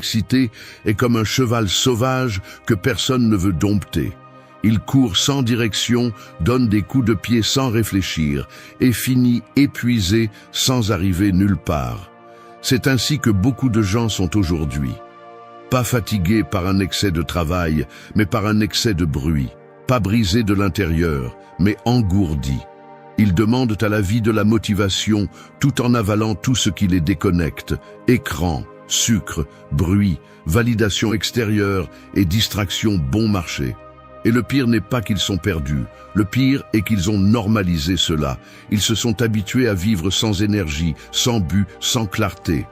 L'excité est comme un cheval sauvage que personne ne veut dompter. Il court sans direction, donne des coups de pied sans réfléchir et finit épuisé sans arriver nulle part. C'est ainsi que beaucoup de gens sont aujourd'hui. Pas fatigués par un excès de travail, mais par un excès de bruit. Pas brisés de l'intérieur, mais engourdis. Ils demandent à la vie de la motivation tout en avalant tout ce qui les déconnecte. Écran, sucre, bruit, validation extérieure et distraction bon marché. Et le pire n'est pas qu'ils sont perdus, le pire est qu'ils ont normalisé cela. Ils se sont habitués à vivre sans énergie, sans but, sans clarté.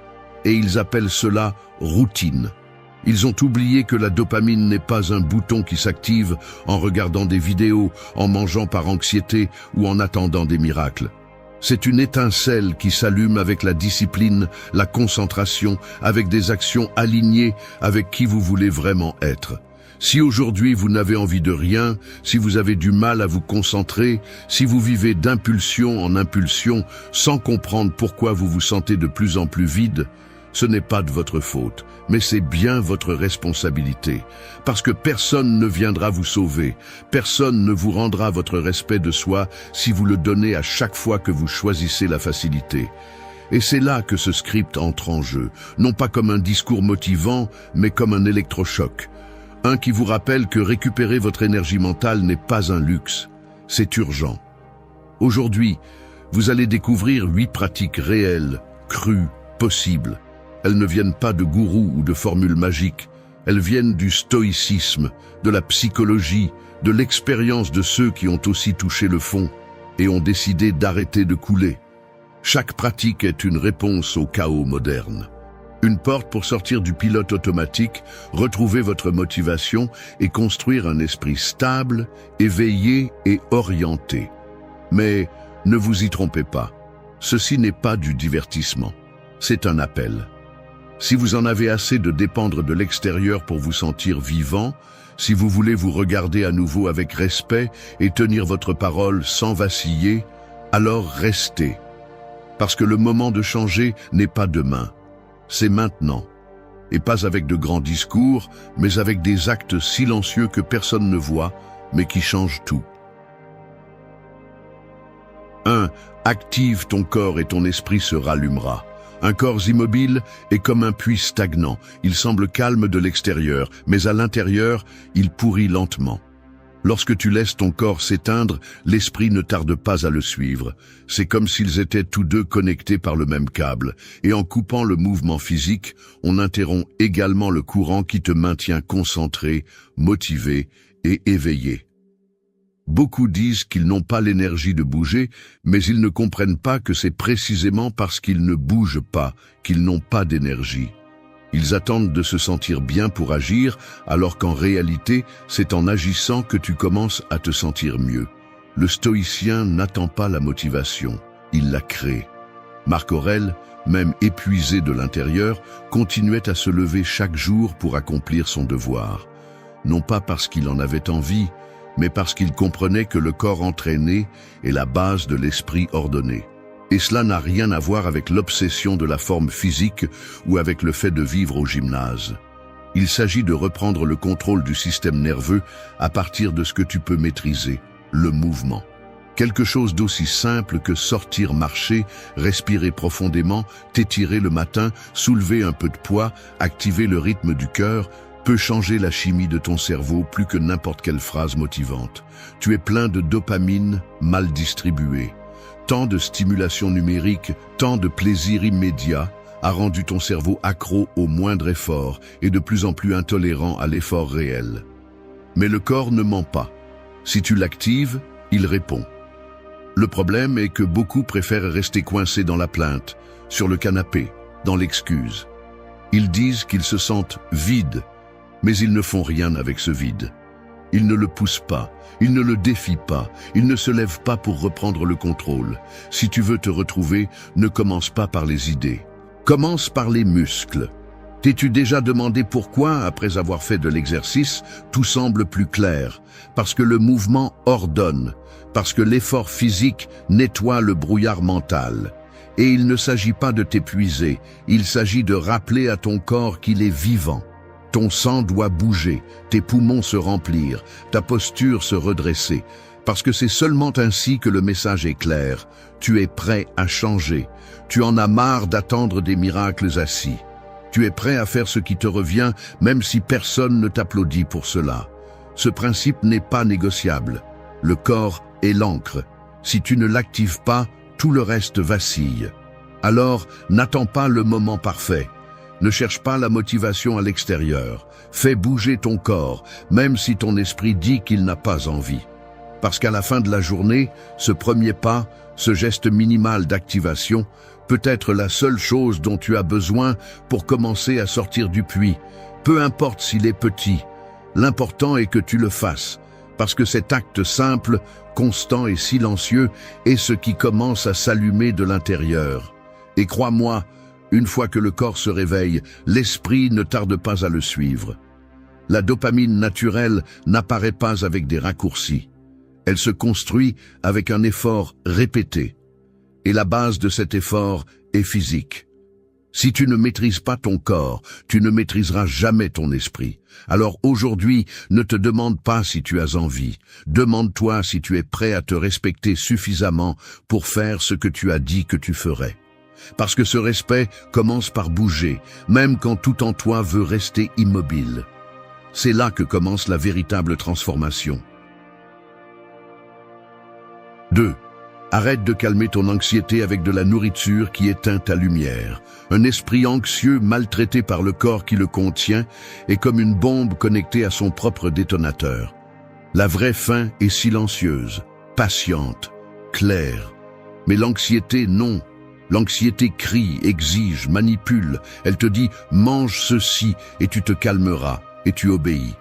Et ils appellent cela routine. Ils ont oublié que la dopamine n'est pas un bouton qui s'active en regardant des vidéos, en mangeant par anxiété ou en attendant des miracles. C'est une étincelle qui s'allume avec la discipline, la concentration, avec des actions alignées avec qui vous voulez vraiment être. Si aujourd'hui vous n'avez envie de rien, si vous avez du mal à vous concentrer, si vous vivez d'impulsion en impulsion sans comprendre pourquoi vous vous sentez de plus en plus vide, ce n'est pas de votre faute, mais c'est bien votre responsabilité. Parce que personne ne viendra vous sauver, personne ne vous rendra votre respect de soi si vous le donnez à chaque fois que vous choisissez la facilité. Et c'est là que ce script entre en jeu, non pas comme un discours motivant, mais comme un électrochoc. Un qui vous rappelle que récupérer votre énergie mentale n'est pas un luxe, c'est urgent. Aujourd'hui, vous allez découvrir 8 pratiques réelles, crues, possibles. Elles ne viennent pas de gourous ou de formules magiques, elles viennent du stoïcisme, de la psychologie, de l'expérience de ceux qui ont aussi touché le fond et ont décidé d'arrêter de couler. Chaque pratique est une réponse au chaos moderne. Une porte pour sortir du pilote automatique, retrouver votre motivation et construire un esprit stable, éveillé et orienté. Mais ne vous y trompez pas, ceci n'est pas du divertissement, c'est un appel. Si vous en avez assez de dépendre de l'extérieur pour vous sentir vivant, si vous voulez vous regarder à nouveau avec respect et tenir votre parole sans vaciller, alors restez. Parce que le moment de changer n'est pas demain. C'est maintenant, et pas avec de grands discours, mais avec des actes silencieux que personne ne voit, mais qui changent tout. 1. Active ton corps et ton esprit se rallumera. Un corps immobile est comme un puits stagnant. Il semble calme de l'extérieur, mais à l'intérieur, il pourrit lentement. Lorsque tu laisses ton corps s'éteindre, l'esprit ne tarde pas à le suivre. C'est comme s'ils étaient tous deux connectés par le même câble. Et en coupant le mouvement physique, on interrompt également le courant qui te maintient concentré, motivé et éveillé. Beaucoup disent qu'ils n'ont pas l'énergie de bouger, mais ils ne comprennent pas que c'est précisément parce qu'ils ne bougent pas qu'ils n'ont pas d'énergie. Ils attendent de se sentir bien pour agir, alors qu'en réalité, c'est en agissant que tu commences à te sentir mieux. Le stoïcien n'attend pas la motivation, il la crée. Marc Aurèle, même épuisé de l'intérieur, continuait à se lever chaque jour pour accomplir son devoir. Non pas parce qu'il en avait envie, mais parce qu'il comprenait que le corps entraîné est la base de l'esprit ordonné. Et cela n'a rien à voir avec l'obsession de la forme physique ou avec le fait de vivre au gymnase. Il s'agit de reprendre le contrôle du système nerveux à partir de ce que tu peux maîtriser, le mouvement. Quelque chose d'aussi simple que sortir marcher, respirer profondément, t'étirer le matin, soulever un peu de poids, activer le rythme du cœur, peut changer la chimie de ton cerveau plus que n'importe quelle phrase motivante. Tu es plein de dopamine mal distribuée. Tant de stimulation numérique, tant de plaisir immédiat a rendu ton cerveau accro au moindre effort et de plus en plus intolérant à l'effort réel. Mais le corps ne ment pas. Si tu l'actives, il répond. Le problème est que beaucoup préfèrent rester coincés dans la plainte, sur le canapé, dans l'excuse. Ils disent qu'ils se sentent vides, mais ils ne font rien avec ce vide. Ils ne le poussent pas, ils ne le défient pas, ils ne se lèvent pas pour reprendre le contrôle. Si tu veux te retrouver, ne commence pas par les idées. Commence par les muscles. T'es-tu déjà demandé pourquoi, après avoir fait de l'exercice, tout semble plus clair? Parce que le mouvement ordonne, parce que l'effort physique nettoie le brouillard mental. Et il ne s'agit pas de t'épuiser, il s'agit de rappeler à ton corps qu'il est vivant. Ton sang doit bouger, tes poumons se remplir, ta posture se redresser, parce que c'est seulement ainsi que le message est clair. Tu es prêt à changer. Tu en as marre d'attendre des miracles assis. Tu es prêt à faire ce qui te revient, même si personne ne t'applaudit pour cela. Ce principe n'est pas négociable. Le corps est l'encre. Si tu ne l'actives pas, tout le reste vacille. Alors, n'attends pas le moment parfait. Ne cherche pas la motivation à l'extérieur. Fais bouger ton corps, même si ton esprit dit qu'il n'a pas envie. Parce qu'à la fin de la journée, ce premier pas, ce geste minimal d'activation, peut être la seule chose dont tu as besoin pour commencer à sortir du puits. Peu importe s'il est petit, l'important est que tu le fasses, parce que cet acte simple, constant et silencieux est ce qui commence à s'allumer de l'intérieur. Et crois-moi, une fois que le corps se réveille, l'esprit ne tarde pas à le suivre. La dopamine naturelle n'apparaît pas avec des raccourcis. Elle se construit avec un effort répété. Et la base de cet effort est physique. Si tu ne maîtrises pas ton corps, tu ne maîtriseras jamais ton esprit. Alors aujourd'hui, ne te demande pas si tu as envie. Demande-toi si tu es prêt à te respecter suffisamment pour faire ce que tu as dit que tu ferais. Parce que ce respect commence par bouger, même quand tout en toi veut rester immobile. C'est là que commence la véritable transformation. 2. Arrête de calmer ton anxiété avec de la nourriture qui éteint ta lumière. Un esprit anxieux maltraité par le corps qui le contient est comme une bombe connectée à son propre détonateur. La vraie faim est silencieuse, patiente, claire. Mais l'anxiété, non. L'anxiété crie, exige, manipule. Elle te dit « mange ceci et tu te calmeras » et tu obéis.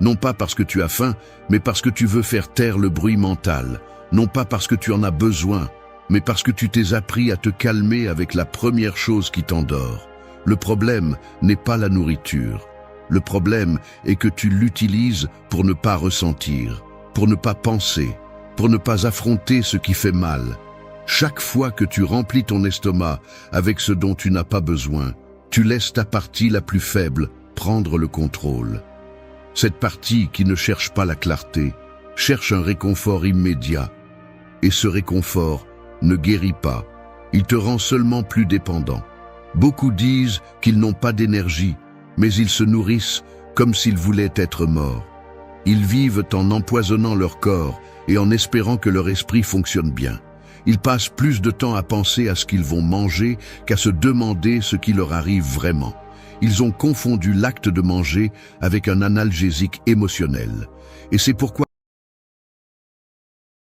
Non pas parce que tu as faim, mais parce que tu veux faire taire le bruit mental. Non pas parce que tu en as besoin, mais parce que tu t'es appris à te calmer avec la première chose qui t'endort. Le problème n'est pas la nourriture. Le problème est que tu l'utilises pour ne pas ressentir, pour ne pas penser, pour ne pas affronter ce qui fait mal. Chaque fois que tu remplis ton estomac avec ce dont tu n'as pas besoin, tu laisses ta partie la plus faible prendre le contrôle. Cette partie qui ne cherche pas la clarté, cherche un réconfort immédiat. Et ce réconfort ne guérit pas, il te rend seulement plus dépendant. Beaucoup disent qu'ils n'ont pas d'énergie, mais ils se nourrissent comme s'ils voulaient être morts. Ils vivent en empoisonnant leur corps et en espérant que leur esprit fonctionne bien. Ils passent plus de temps à penser à ce qu'ils vont manger qu'à se demander ce qui leur arrive vraiment. Ils ont confondu l'acte de manger avec un analgésique émotionnel. Et c'est pourquoi